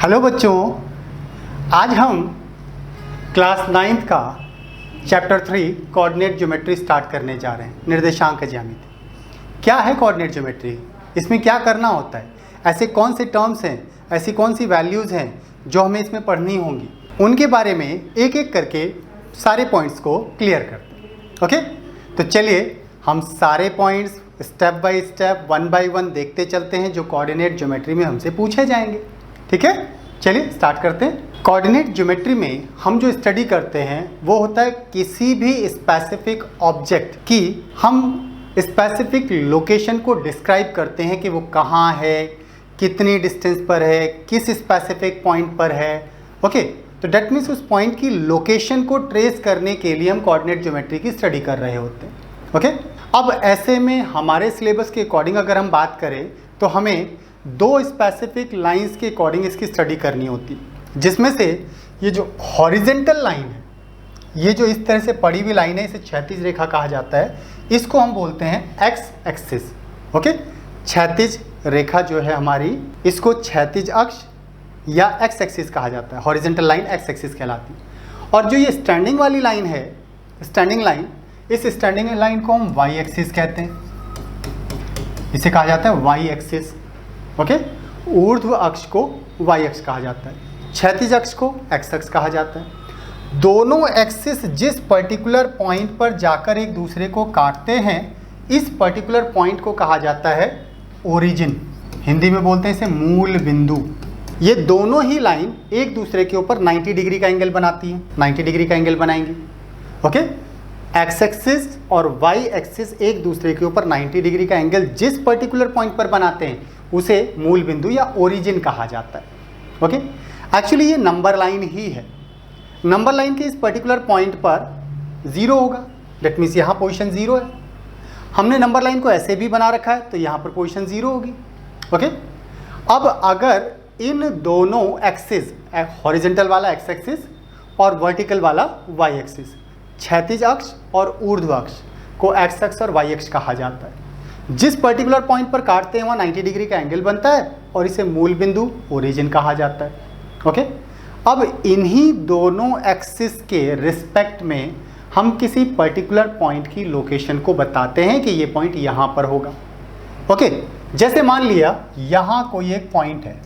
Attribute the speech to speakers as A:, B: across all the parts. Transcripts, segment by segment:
A: Hello बच्चों, आज हम क्लास 9th का चैप्टर 3 कोऑर्डिनेट ज्योमेट्री स्टार्ट करने जा रहे हैं। निर्देशांक ज्यामिति क्या है? कोऑर्डिनेट ज्योमेट्री, इसमें क्या करना होता है, ऐसे कौन से टर्म्स हैं, ऐसी कौन सी वैल्यूज़ हैं जो हमें इसमें पढ़नी होंगी, उनके बारे में एक एक करके सारे पॉइंट्स को क्लियर करते हैं। ओके, तो चलिए हम सारे points step by step 1 by 1 देखते चलते हैं जो कोऑर्डिनेट ज्योमेट्री में हमसे पूछे जाएंगे। ठीक है, चलिए स्टार्ट करते हैं। कोऑर्डिनेट ज्योमेट्री में हम जो स्टडी करते हैं वो होता है किसी भी स्पेसिफिक ऑब्जेक्ट की हम स्पेसिफिक लोकेशन को डिस्क्राइब करते हैं कि वो कहाँ है, कितनी डिस्टेंस पर है, किस स्पेसिफिक पॉइंट पर है। ओके, तो डेट मीन्स उस पॉइंट की लोकेशन को ट्रेस करने के लिए हम कोऑर्डिनेट ज्योमेट्री की स्टडी कर रहे होते हैं। ओके, अब ऐसे में हमारे सिलेबस के अकॉर्डिंग अगर हम बात करें तो हमें 2 स्पेसिफिक लाइंस के अकॉर्डिंग इसकी स्टडी करनी होती है, जिसमें से ये जो हॉरिजेंटल लाइन है, ये जो इस तरह से पड़ी हुई लाइन है, इसे क्षैतिज रेखा कहा जाता है। इसको हम बोलते हैं एक्स एक्सिस। ओके, क्षैतिज रेखा जो है हमारी, इसको क्षैतिज अक्ष या एक्स एक्सिस कहा जाता है। हॉरिजेंटल लाइन एक्स एक्सिस कहलाती है। और जो ये स्टैंडिंग वाली लाइन है, स्टैंडिंग लाइन, इस स्टैंडिंग लाइन को हम वाई एक्सिस कहते हैं, इसे कहा जाता है वाई एक्सिस। ओके, ऊर्ध्व अक्ष को वाई अक्ष कहा जाता है, क्षैतिज अक्ष को एक्स अक्ष कहा जाता है। दोनों एक्सिस जिस पर्टिकुलर पॉइंट पर जाकर एक दूसरे को काटते हैं, इस पर्टिकुलर पॉइंट को कहा जाता है ओरिजिन। हिंदी में बोलते हैं इसे मूल बिंदु। ये दोनों ही लाइन एक दूसरे के ऊपर 90 डिग्री का एंगल बनाती हैं, 90 डिग्री का एंगल बनाएंगी। ओके, एक्स एक्सिस और वाई एक्सिस एक दूसरे के ऊपर 90 डिग्री का एंगल जिस पर्टिकुलर पॉइंट पर बनाते हैं उसे मूल बिंदु या ओरिजिन कहा जाता है। ओके, एक्चुअली ये नंबर लाइन ही है। नंबर लाइन के इस पर्टिकुलर पॉइंट पर 0 होगा, दैट मीन्स यहाँ पोजीशन 0 है। हमने नंबर लाइन को ऐसे भी बना रखा है तो यहाँ पर पोजीशन 0 होगी। ओके, अब अगर इन दोनों एक्सिस, हॉरिजेंटल वाला एक्स एक्सिस और वर्टिकल वाला वाई एक्सिस, क्षैतिज अक्ष और ऊर्ध्व अक्ष को एक्स अक्ष और वाई अक्ष कहा जाता है। जिस पर्टिकुलर पॉइंट पर काटते हैं वहाँ 90 डिग्री का एंगल बनता है और इसे मूल बिंदु ओरिजिन कहा जाता है। ओके, अब इन्हीं दोनों एक्सिस के रिस्पेक्ट में हम किसी पर्टिकुलर पॉइंट की लोकेशन को बताते हैं कि ये पॉइंट यहाँ पर होगा। ओके, जैसे मान लिया यहाँ कोई एक पॉइंट है,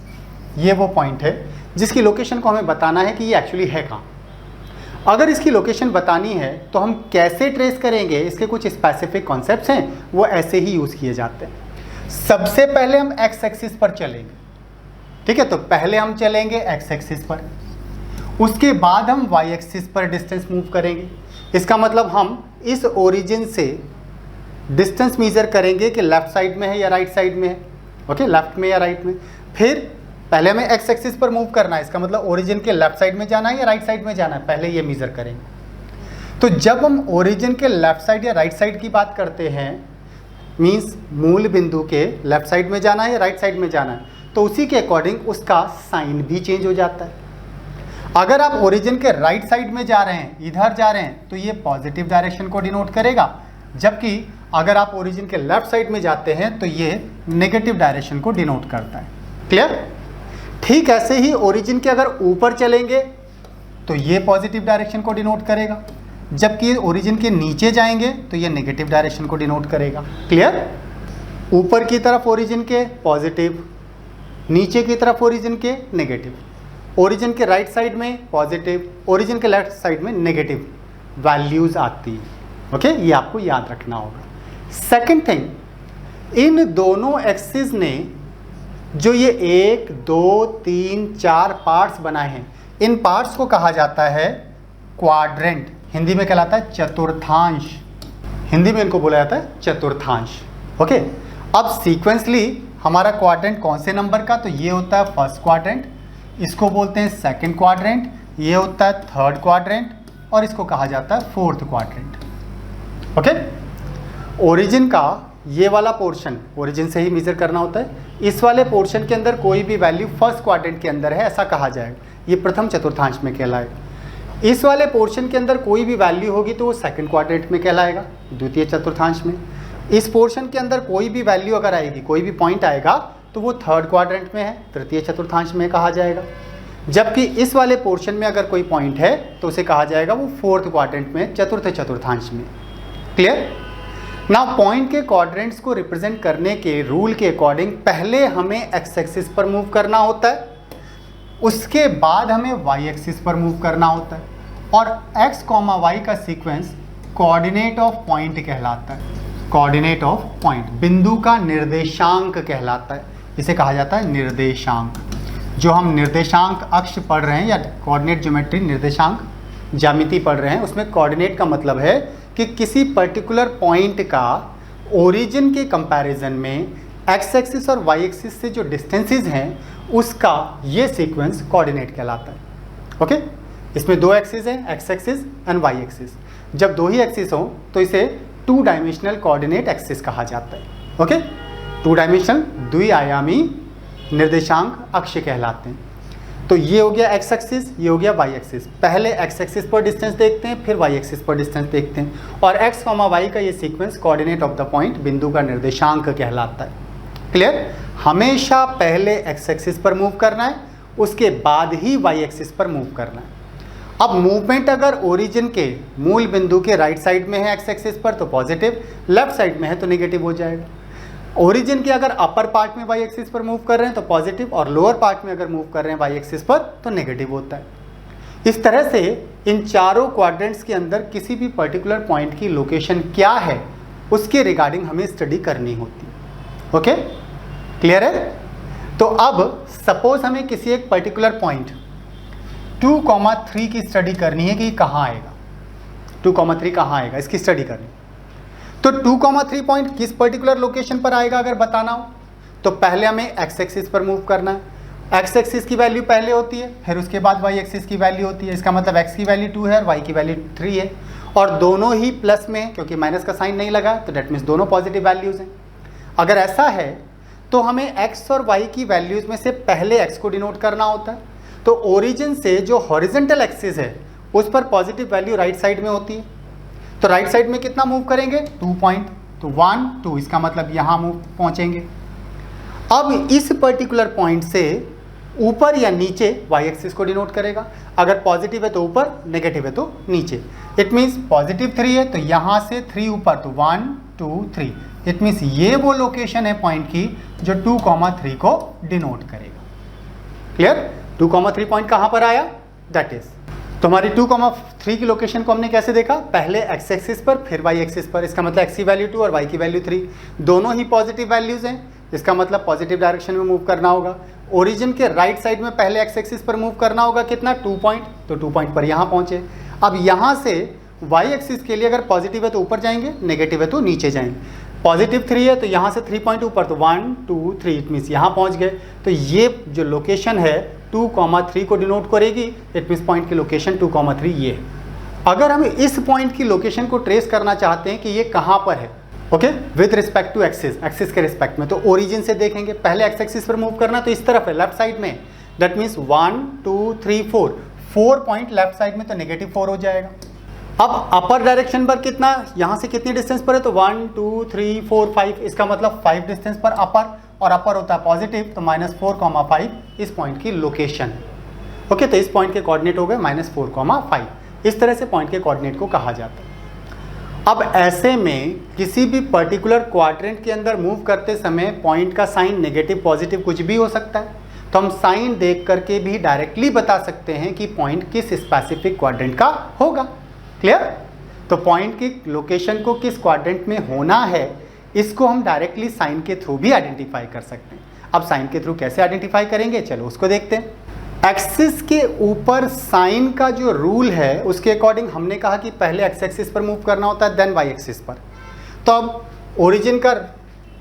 A: ये वो पॉइंट है जिसकी लोकेशन को हमें बताना है कि ये एक्चुअली है कहाँ। अगर इसकी लोकेशन बतानी है तो हम कैसे ट्रेस करेंगे, इसके कुछ स्पेसिफिक कॉन्सेप्ट्स हैं, वो ऐसे ही यूज़ किए जाते हैं। सबसे पहले हम एक्स एक्सिस पर चलेंगे। ठीक है, तो पहले हम चलेंगे एक्स एक्सिस पर, उसके बाद हम वाई एक्सिस पर डिस्टेंस मूव करेंगे। इसका मतलब हम इस ओरिजिन से डिस्टेंस मेजर करेंगे कि लेफ्ट साइड में है या राइट साइड में है। ओके, लेफ्ट में या राइट में। फिर पहले हमें एक्स एक्सिस पर मूव करना है, इसका मतलब ओरिजिन के लेफ्ट साइड में जाना है या राइट साइड में जाना है, पहले ये मेजर करेंगे। तो जब हम ओरिजिन के लेफ्ट साइड या राइट साइड की बात करते हैं, मींस मूल बिंदु के लेफ्ट साइड में जाना है या राइट साइड में जाना है, तो उसी के अकॉर्डिंग उसका साइन भी चेंज हो जाता है। अगर आप ओरिजिन के राइट साइड में जा रहे हैं, इधर जा रहे हैं, तो ये पॉजिटिव डायरेक्शन को डिनोट करेगा, जबकि अगर आप ओरिजिन के लेफ्ट साइड में जाते हैं तो ये नेगेटिव डायरेक्शन को डिनोट करता है। क्लियर? ठीक ऐसे ही ओरिजिन के अगर ऊपर चलेंगे तो ये पॉजिटिव डायरेक्शन को डिनोट करेगा, जबकि ओरिजिन के नीचे जाएंगे तो ये नेगेटिव डायरेक्शन को डिनोट करेगा। क्लियर? ऊपर की तरफ ओरिजिन के पॉजिटिव, नीचे की तरफ ओरिजिन के नेगेटिव, ओरिजिन के राइट साइड में पॉजिटिव, ओरिजिन के लेफ्ट साइड में नेगेटिव वैल्यूज आती है। ओके, ये आपको याद रखना होगा। सेकेंड थिंग, इन दोनों एक्सिस ने जो ये 1 2 3 4 पार्ट्स बनाए हैं, इन पार्ट्स को कहा जाता है क्वाड्रेंट। हिंदी में कहलाता है चतुर्थांश। हिंदी में इनको बोला जाता है चतुर्थांश। ओके, अब सीक्वेंसली हमारा क्वाड्रेंट कौन से नंबर का, तो ये होता है फर्स्ट क्वाड्रेंट, इसको बोलते हैं सेकंड क्वाड्रेंट, ये होता है थर्ड क्वाड्रेंट और इसको कहा जाता है फोर्थ क्वाड्रेंट। ओके, ओरिजिन का ये वाला पोर्शन ओरिजिन से ही मेजर करना होता है। इस वाले पोर्शन के अंदर कोई भी वैल्यू फर्स्ट क्वाड्रेंट के अंदर है ऐसा कहा जाएगा, ये प्रथम चतुर्थांश में कहलाएगा। इस वाले पोर्शन के अंदर कोई भी वैल्यू होगी तो वो सेकंड क्वाड्रेंट में कहलाएगा, द्वितीय चतुर्थांश में। इस पोर्शन के अंदर कोई भी वैल्यू अगर आएगी, कोई भी पॉइंट आएगा तो वो थर्ड क्वाड्रेंट में है, तृतीय चतुर्थांश में कहा जाएगा। जबकि इस वाले पोर्शन में अगर कोई पॉइंट है तो उसे कहा जाएगा वो फोर्थ क्वाड्रेंट में, चतुर्थ चतुर्थांश में। क्लियर? नाउ पॉइंट के क्वाड्रेंट्स को रिप्रेजेंट करने के रूल के अकॉर्डिंग पहले हमें एक्स एक्सिस पर मूव करना होता है, उसके बाद हमें वाई एक्सिस पर मूव करना होता है, और एक्स कॉमा वाई का सीक्वेंस कोऑर्डिनेट ऑफ पॉइंट कहलाता है। कोऑर्डिनेट ऑफ पॉइंट, बिंदु का निर्देशांक कहलाता है, इसे कहा जाता है निर्देशांक। जो हम निर्देशांक अक्ष पढ़ रहे हैं या कोऑर्डिनेट ज्योमेट्री निर्देशांक ज्यामिति पढ़ रहे हैं, उसमें कोऑर्डिनेट का मतलब है कि किसी पर्टिकुलर पॉइंट का ओरिजिन के कंपैरिजन में एक्स एक्सिस और वाई एक्सिस से जो डिस्टेंसेस हैं उसका ये सीक्वेंस कोऑर्डिनेट कहलाता है। ओके, इसमें दो एक्सिस हैं, x axis and y axis. जब दो ही एक्सिस हो तो इसे टू डायमेंशनल कोऑर्डिनेट एक्सिस कहा जाता है। ओके, टू डायमेंशनल द्विआयामी निर्देशांक अक्ष कहलाते हैं। तो ये हो गया एक्स एक्सिस, ये हो गया वाई एक्सिस। पहले एक्स एक्सिस पर डिस्टेंस देखते हैं, फिर वाई एक्सिस पर डिस्टेंस देखते हैं, और एक्स कॉमा वाई का ये sequence coordinate of the point, बिंदु का निर्देशांक कहलाता है। क्लियर? हमेशा पहले एक्स एक्सिस पर मूव करना है, उसके बाद ही वाई एक्सिस पर मूव करना है। अब मूवमेंट अगर ओरिजिन के मूल बिंदु के राइट साइड में है एक्स एक्सिस पर तो पॉजिटिव, लेफ्ट साइड में है तो नेगेटिव हो जाएगा। ओरिजिन के अगर अपर पार्ट में वाई एक्सिस पर मूव कर रहे हैं तो पॉजिटिव, और लोअर पार्ट में अगर मूव कर रहे हैं वाई एक्सिस पर तो नेगेटिव होता है। इस तरह से इन चारों क्वाड्रेंट्स के अंदर किसी भी पर्टिकुलर पॉइंट की लोकेशन क्या है उसके रिगार्डिंग हमें स्टडी करनी होती है। ओके, क्लियर है? तो अब सपोज हमें किसी एक पर्टिकुलर पॉइंट 2,3 की स्टडी करनी है कि कहाँ आएगा, 2,3 कहाँ आएगा, इसकी स्टडी करनी। तो 2,3 पॉइंट किस पर्टिकुलर लोकेशन पर आएगा अगर बताना हो तो पहले हमें एक्स एक्सिस पर मूव करना है। एक्स एक्सिस की वैल्यू पहले होती है, फिर उसके बाद वाई एक्सिस की वैल्यू होती है। इसका मतलब एक्स की वैल्यू 2 है और वाई की वैल्यू 3 है, और दोनों ही प्लस में है क्योंकि माइनस का साइन नहीं लगा, तो डेट मीन्स दोनों पॉजिटिव वैल्यूज़ हैं। अगर ऐसा है तो हमें एक्स और वाई की वैल्यूज़ में से पहले एक्स को डिनोट करना होता है। तो ओरिजिन से जो हॉरिजेंटल एक्सिस है उस पर पॉजिटिव वैल्यू राइट साइड में होती है, तो राइट साइड में कितना मूव करेंगे, 2 पॉइंट, तो 1 2, इसका मतलब यहाँ मूव पहुँचेंगे। अब इस पर्टिकुलर पॉइंट से ऊपर या नीचे वाई एक्सिस को डिनोट करेगा। अगर पॉजिटिव है तो ऊपर, नेगेटिव है तो नीचे। इट मीन्स पॉजिटिव 3 है तो यहाँ से 3 ऊपर, तो 1 2 3। इट मीन्स ये वो लोकेशन है पॉइंट की जो 2,3 को डिनोट करेगा। क्लियर? 2,3 पॉइंट कहाँ पर आया, दैट इज। तो हमारी 2,3 की लोकेशन को हमने कैसे देखा, पहले एक्स एक्सिस पर फिर वाई एक्सिस पर। इसका मतलब एक्स की वैल्यू 2 और वाई की वैल्यू 3, दोनों ही पॉजिटिव वैल्यूज हैं, इसका मतलब पॉजिटिव डायरेक्शन में मूव करना होगा। ओरिजिन के राइट साइड में पहले एक्स एक्सिस पर मूव करना होगा, कितना, 2 पॉइंट, तो 2 पॉइंट पर यहाँ पहुँचे। अब यहाँ से वाई एक्सिस के लिए अगर पॉजिटिव है तो ऊपर जाएंगे, नेगेटिव है तो नीचे जाएंगे। पॉजिटिव 3 है तो यहाँ से 3 पॉइंट ऊपर, तो 1 2 3, इट मीन्स यहाँ पहुँच गए। तो ये जो लोकेशन है 2,3 को डिनोट करेगी। इट मीन्स पॉइंट की लोकेशन 2,3 ये है। अगर हम इस पॉइंट की लोकेशन को ट्रेस करना चाहते हैं कि ये कहाँ पर है, okay, with respect to axis, axis के रिस्पेक्ट में, तो ओरिजिन से देखेंगे। पहले एक्स एक्सिस पर मूव करना तो इस तरफ है, लेफ्ट साइड में, that means 1 2 3 4 point left side में, तो नेगेटिव 4 हो जाएगा। अब अपर डायरेक्शन पर कितना, यहाँ से कितनी डिस्टेंस पर है, तो 1 2 3 4 5, इसका मतलब 5 डिस्टेंस पर अपर, और अपर होता है पॉजिटिव, तो -4,5 इस पॉइंट की लोकेशन है। ओके, तो इस पॉइंट के कोऑर्डिनेट हो गए -4,5। इस तरह से पॉइंट के कोऑर्डिनेट को कहा जाता है। अब ऐसे में किसी भी पर्टिकुलर क्वाड्रेंट के अंदर मूव करते समय पॉइंट का साइन नेगेटिव पॉजिटिव कुछ भी हो सकता है, तो हम साइन देख करके भी डायरेक्टली बता सकते हैं कि पॉइंट किस स्पेसिफिक क्वाड्रेंट का होगा। क्लियर? तो पॉइंट की लोकेशन को किस क्वाड्रेंट में होना है इसको हम डायरेक्टली साइन के थ्रू भी आइडेंटिफाई कर सकते हैं। अब साइन के थ्रू कैसे आइडेंटिफाई करेंगे, चलो उसको देखते हैं। एक्सिस के ऊपर साइन का जो रूल है उसके अकॉर्डिंग हमने कहा कि पहले एक्स एक्सिस पर मूव करना होता है, देन वाई एक्सिस पर। तो अब ओरिजिन का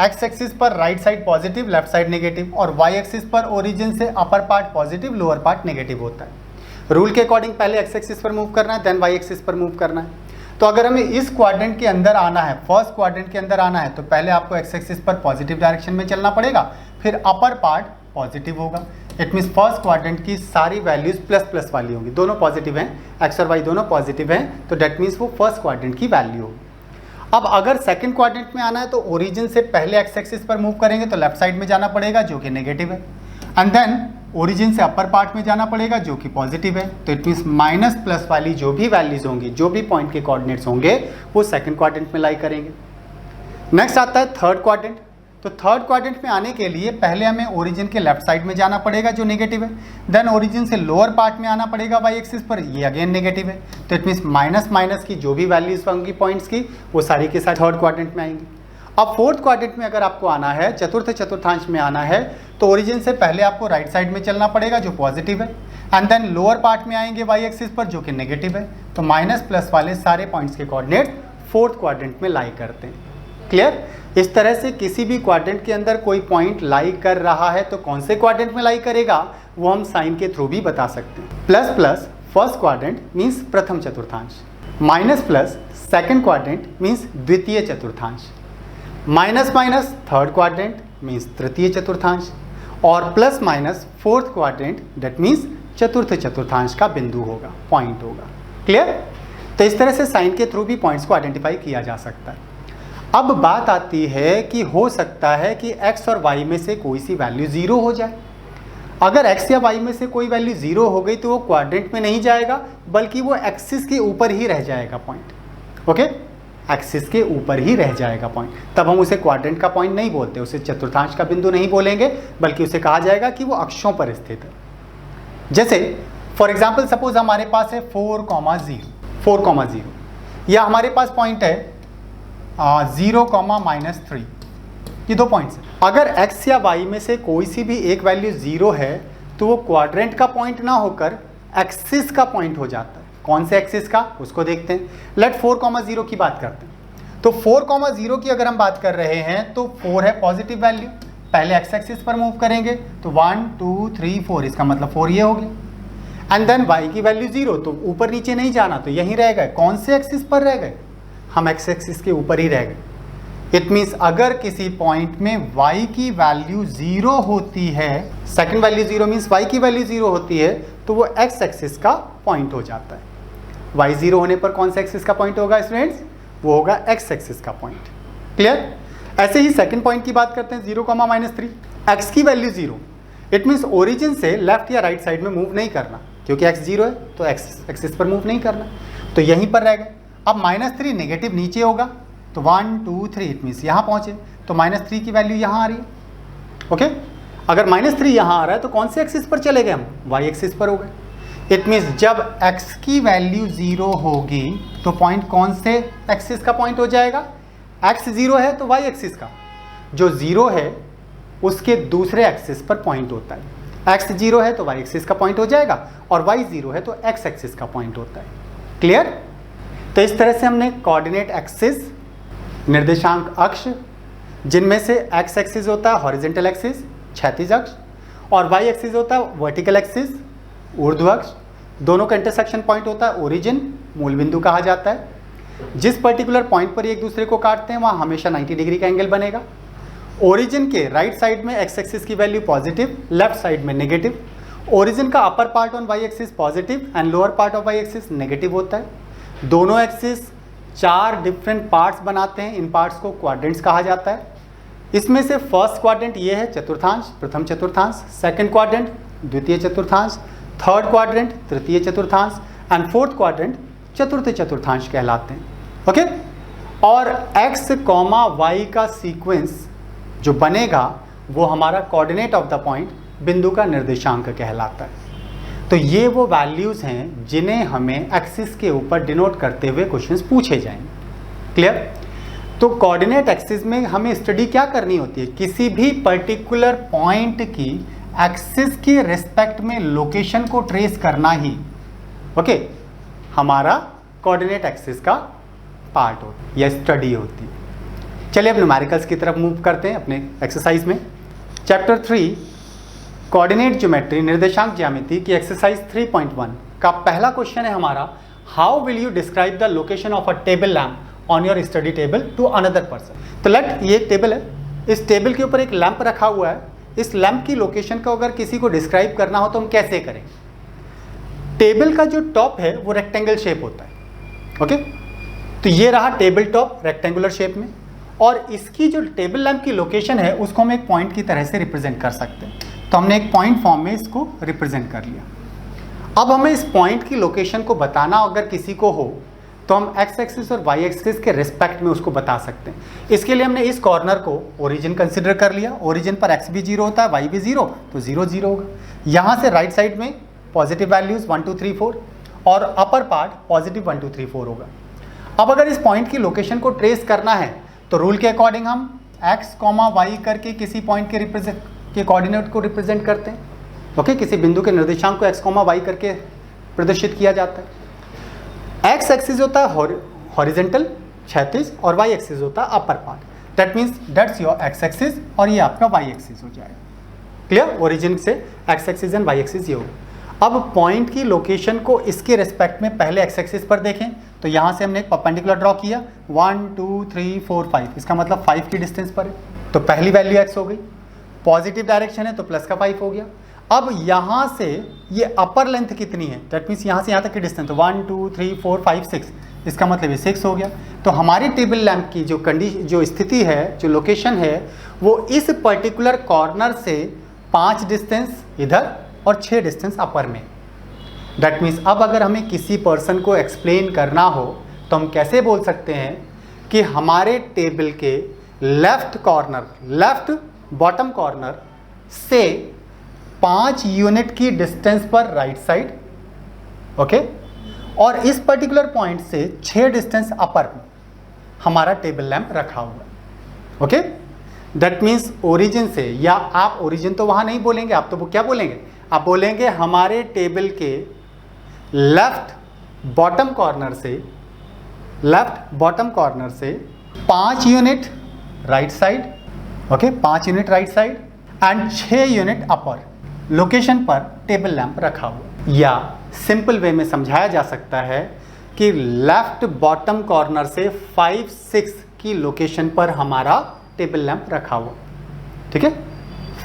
A: एक्स एक्सिस पर right side positive, left side negative, और वाई एक्सिस पर ओरिजिन से upper part positive, lower part negative होता है। रूल के अकॉर्डिंग पहले एक्स एक्सिस पर मूव करना है, देन वाई एक्सिस पर मूव करना है। तो अगर हमें इस क्वाड्रेंट के अंदर आना है, फर्स्ट क्वाड्रेंट के अंदर आना है, तो पहले आपको एक्स एक्सिस पर पॉजिटिव डायरेक्शन में चलना पड़ेगा, फिर अपर पार्ट पॉजिटिव होगा। इट मीन्स फर्स्ट क्वाड्रेंट की सारी वैल्यूज प्लस प्लस वाली होंगी, दोनों पॉजिटिव हैं, एक्स और वाई दोनों पॉजिटिव हैं, तो डेट मीन्स वो फर्स्ट क्वाड्रेंट की वैल्यू होगी। अब अगर सेकंड क्वाड्रेंट में आना है तो ओरिजिन से पहले एक्स एक्सिस पर मूव करेंगे तो लेफ्ट साइड में जाना पड़ेगा जो कि नेगेटिव है, एंड देन ओरिजिन से अपर पार्ट में जाना पड़ेगा जो कि पॉजिटिव है, तो इट मीन्स माइनस प्लस वाली जो भी वैल्यूज होंगी, जो भी पॉइंट के कोऑर्डिनेट्स होंगे वो सेकंड क्वाड्रेंट में लाई करेंगे। नेक्स्ट आता है थर्ड क्वाड्रेंट। तो थर्ड क्वाड्रेंट में आने के लिए पहले हमें ओरिजिन के लेफ्ट साइड में जाना पड़ेगा जो नेगेटिव है, देन ओरिजिन से लोअर पार्ट में आना पड़ेगा वाई एक्सिस पर, ये अगेन नेगेटिव है, तो इट मीन्स माइनस माइनस की जो भी वैल्यूज होंगी पॉइंट्स की वो सारी के साथ थर्ड क्वाड्रेंट में आएंगी। अब फोर्थ क्वाड्रेंट में अगर आपको आना है, चतुर्थ चतुर्थांश में आना है, तो ओरिजिन से पहले आपको राइट साइड में चलना पड़ेगा जो पॉजिटिव है, एंड देन लोअर पार्ट में आएंगे वाई एक्सिस पर जो कि नेगेटिव है, तो माइनस प्लस वाले सारे पॉइंट्स के कोऑर्डिनेट फोर्थ क्वाड्रेंट में लाई करते हैं। क्लियर? इस तरह से किसी भी क्वाड्रेंट के अंदर कोई पॉइंट लाई कर रहा है तो कौन से क्वाड्रेंट में लाई करेगा वो हम साइन के थ्रू भी बता सकते हैं। Plus plus first quadrant means प्रथम चतुर्थांश, minus plus second quadrant means द्वितीय चतुर्थांश, minus minus third quadrant means तृतीय चतुर्थांश, और plus minus fourth quadrant that means चतुर्थ चतुर्थांश का बिंदु होगा, पॉइंट होगा। क्लियर? तो इस तरह से साइन के थ्रू भी पॉइंट्स को आइडेंटिफाई किया जा सकता है। अब बात आती है कि हो सकता है कि x और y में से कोई सी वैल्यू जीरो हो जाए। अगर x या y में से कोई वैल्यू जीरो हो गई तो वो क्वाड्रेंट में नहीं जाएगा बल्कि वो एक्सिस के ऊपर ही रह जाएगा पॉइंट। ओके, एक्सिस के ऊपर ही रह जाएगा पॉइंट, तब हम उसे क्वाड्रेंट का पॉइंट नहीं बोलते, उसे चतुर्थांश का बिंदु नहीं बोलेंगे, बल्कि उसे कहा जाएगा कि वो अक्षों पर स्थित है। जैसे फॉर एग्जाम्पल सपोज हमारे पास है 4,0 या हमारे पास पॉइंट है 0,-3, ये दो पॉइंट्स हैं। अगर x या y में से कोई सी भी एक वैल्यू जीरो है तो वो क्वाड्रेंट का पॉइंट ना होकर एक्सिस का पॉइंट हो जाता है। कौन से एक्सिस का उसको देखते हैं। लेट 4,0 की बात करते हैं। तो 4,0 की अगर हम बात कर रहे हैं तो 4 है पॉजिटिव वैल्यू, पहले x एक्सिस पर मूव करेंगे तो 1 2 3 4, इसका मतलब 4 ये हो गया। एंड देन y की वैल्यू 0, तो ऊपर नीचे नहीं जाना, तो यहीं रह गए। कौन से एक्सिस पर रह गए? हम x एक्सिस के ऊपर ही रह गए। इट मीन्स अगर किसी पॉइंट में y की वैल्यू 0 होती है, सेकंड वैल्यू 0 मीन्स y की वैल्यू 0 होती है, तो वो x एक्सिस का पॉइंट हो जाता है। y 0 होने पर कौन सा एक्सिस का पॉइंट होगा स्टूडेंट्स? वो होगा x एक्सिस का पॉइंट। क्लियर? ऐसे ही सेकंड पॉइंट की बात करते हैं 0,-3, x की वैल्यू 0, इट मीन्स ओरिजिन से लेफ्ट या राइट साइड में मूव नहीं करना, क्योंकि x 0 है तो x एक्सिस पर मूव नहीं करना, तो यहीं पर रह गए। अब -3 नेगेटिव नीचे होगा, तो 1 2 3, इट मीन्स यहाँ पहुँचे, तो -3 की वैल्यू यहाँ आ रही है। ओके, अगर -3 यहाँ आ रहा है तो कौन से एक्सिस पर चले गए हम? y एक्सिस पर हो गए। इट मीन्स जब x की वैल्यू 0 होगी तो पॉइंट कौन से एक्सिस का पॉइंट हो जाएगा? x 0 है तो y एक्सिस का, जो 0 है उसके दूसरे एक्सिस पर पॉइंट होता है। x 0 है तो y एक्सिस का पॉइंट हो जाएगा, और y 0 है तो x एक्सिस का पॉइंट होता है। क्लियर? तो इस तरह से हमने कोऑर्डिनेट एक्सिस, निर्देशांक अक्ष, जिनमें से x एक्सिस होता है हॉरिजॉन्टल एक्सिस, क्षैतिज अक्ष, और y एक्सिस होता है वर्टिकल एक्सिस, ऊर्ध्व अक्ष, दोनों का इंटरसेक्शन पॉइंट होता है ओरिजिन, मूल बिंदु कहा जाता है। जिस पर्टिकुलर पॉइंट पर एक दूसरे को काटते हैं वहाँ हमेशा 90 डिग्री का एंगल बनेगा। ओरिजिन के राइट साइड में x एक्सिस की वैल्यू पॉजिटिव, लेफ्ट साइड में नेगेटिव। ओरिजिन का upper part on y axis positive and lower part of y axis negative होता है। दोनों एक्सिस 4 डिफरेंट पार्ट्स बनाते हैं, इन पार्ट्स को क्वाड्रेंट्स कहा जाता है। इसमें से फर्स्ट क्वाड्रेंट ये है चतुर्थांश, प्रथम चतुर्थांश, सेकंड क्वाड्रेंट द्वितीय चतुर्थांश, थर्ड क्वाड्रेंट तृतीय चतुर्थांश, एंड फोर्थ क्वाड्रेंट चतुर्थ चतुर्थांश कहलाते हैं। ओके, और x, y का सीक्वेंस जो बनेगा वो हमारा कोऑर्डिनेट ऑफ द पॉइंट, बिंदु का निर्देशांक कहलाता है। तो ये वो वैल्यूज़ हैं जिन्हें हमें एक्सिस के ऊपर डिनोट करते हुए क्वेश्चंस पूछे जाएंगे। क्लियर? तो कोऑर्डिनेट एक्सिस में हमें स्टडी क्या करनी होती है? किसी भी पर्टिकुलर पॉइंट की एक्सिस के रिस्पेक्ट में लोकेशन को ट्रेस करना ही ओके हमारा कोऑर्डिनेट एक्सिस का पार्ट होता है या स्टडी होती है। चलिए अब न्यूमेरिकल्स की तरफ मूव करते हैं अपने एक्सरसाइज में। चैप्टर 3 कोऑर्डिनेट ज्योमेट्री, निर्देशांक ज्यामिति की एक्सरसाइज 3.1 का पहला क्वेश्चन है हमारा, how will you describe the location of a table lamp on your study table to another person. तो लेट, ये एक टेबल है, इस टेबल के ऊपर एक लैंप रखा हुआ है। इस लैंप की लोकेशन को अगर किसी को डिस्क्राइब करना हो तो हम कैसे करें? टेबल का जो टॉप है वो रेक्टेंगल शेप होता है। ओके, तो ये रहा टेबल टॉप रेक्टेंगुलर शेप में, और इसकी जो टेबल लैंप की लोकेशन है उसको हम एक पॉइंट की तरह से रिप्रेजेंट कर सकते हैं। तो हमने एक पॉइंट फॉर्म में इसको रिप्रेजेंट कर लिया। अब हमें इस पॉइंट की लोकेशन को बताना अगर किसी को हो तो हम एक्स एक्सिस और वाई एक्सिस के रिस्पेक्ट में उसको बता सकते हैं। इसके लिए हमने इस कॉर्नर को ओरिजिन कंसिडर कर लिया। ओरिजिन पर एक्स भी 0 होता है, वाई भी 0, तो 0 0 होगा। यहाँ से राइट साइड में पॉजिटिव वैल्यूज 1 2 3 4 और अपर पार्ट पॉजिटिव 1 2 3 4 होगा। अब अगर इस पॉइंट की लोकेशन को ट्रेस करना है तो रूल के अकॉर्डिंग हम एक्स वाई करके किसी पॉइंट के कोऑर्डिनेट को रिप्रेजेंट करते हैं। ओके, किसी बिंदु के निर्देशांक को एक्स वाई करके प्रदर्शित किया जाता है। एक्स एक्सिस होता है हॉरिजेंटल क्षैतिज और वाई एक्सिस होता है upper part. That means that's your x axis और ये आपका वाई एक्सिस हो जाएगा। क्लियर? ओरिजिन से x axis and y axis ये होगा। अब पॉइंट की लोकेशन को इसके रिस्पेक्ट में पहले एक्स एक्सिस पर देखें तो यहाँ से हमने एक परपेंडिकुलर ड्रॉ किया 1 2 3 4 5, इसका मतलब 5 की डिस्टेंस पर है तो पहली वैल्यू एक्स हो गई। पॉजिटिव डायरेक्शन है तो प्लस का 5 हो गया। अब यहाँ से ये अपर लेंथ कितनी है, दैट मीन्स यहाँ से यहाँ तक की डिस्टेंस 1 2 3 4 5 6, इसका मतलब ये 6 हो गया। तो हमारी टेबल लैंप की जो स्थिति है, जो लोकेशन है, वो इस पर्टिकुलर कॉर्नर से 5 डिस्टेंस इधर और 6 डिस्टेंस अपर में। दैट मीन्स अब अगर हमें किसी पर्सन को एक्सप्लेन करना हो तो हम कैसे बोल सकते हैं कि हमारे टेबल के लेफ्ट बॉटम कॉर्नर से 5 यूनिट की डिस्टेंस पर राइट साइड, ओके, और इस पर्टिकुलर पॉइंट से 6 डिस्टेंस अपर में हमारा टेबल लैंप रखा हुआ है। ओके, दैट मीन्स ओरिजिन से, या आप ओरिजिन तो वहां नहीं बोलेंगे, आप तो वो क्या बोलेंगे, आप बोलेंगे हमारे टेबल के लेफ्ट बॉटम कॉर्नर से 5 unit right side, okay, 5 unit right side and 6 unit upper location पर टेबल लैंप रखा हुआ। या सिंपल वे में समझाया जा सकता है कि लेफ्ट बॉटम कॉर्नर से 5 6 की लोकेशन पर हमारा टेबल लैंप रखा हुआ। ठीक है,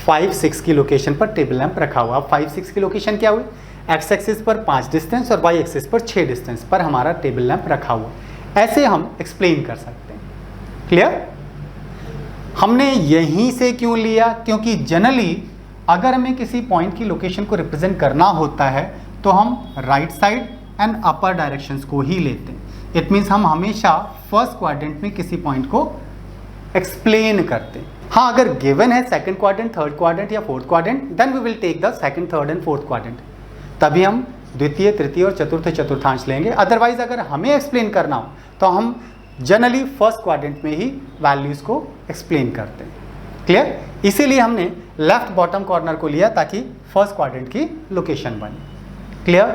A: 5 6 की लोकेशन पर टेबल लैंप रखा हुआ। 5 6 की लोकेशन क्या हुई, एक्स एक्सिस पर 5 डिस्टेंस और वाई एक्सिस पर 6 डिस्टेंस पर हमारा टेबल लैंप रखा हुआ। ऐसे हम एक्सप्लेन कर सकते हैं। क्लियर? हमने यहीं से क्यों लिया, क्योंकि जनरली अगर हमें किसी पॉइंट की लोकेशन को रिप्रेजेंट करना होता है तो हम right side and upper directions को ही लेते हैं। इट मीन्स हम हमेशा फर्स्ट क्वाड्रेंट में किसी पॉइंट को एक्सप्लेन करते हैं। हाँ, अगर गिवन है सेकंड क्वाड्रेंट, थर्ड क्वाड्रेंट या fourth quadrant, then we will take the second, third and fourth quadrant, तभी हम द्वितीय, तृतीय और चतुर्थांश लेंगे। अदरवाइज अगर हमें एक्सप्लेन करना हो तो हम जनरली फर्स्ट क्वाड्रेंट में ही वैल्यूज को एक्सप्लेन करते हैं। क्लियर? इसीलिए हमने लेफ्ट बॉटम कॉर्नर को लिया ताकि फर्स्ट क्वाड्रेंट की लोकेशन बने। क्लियर?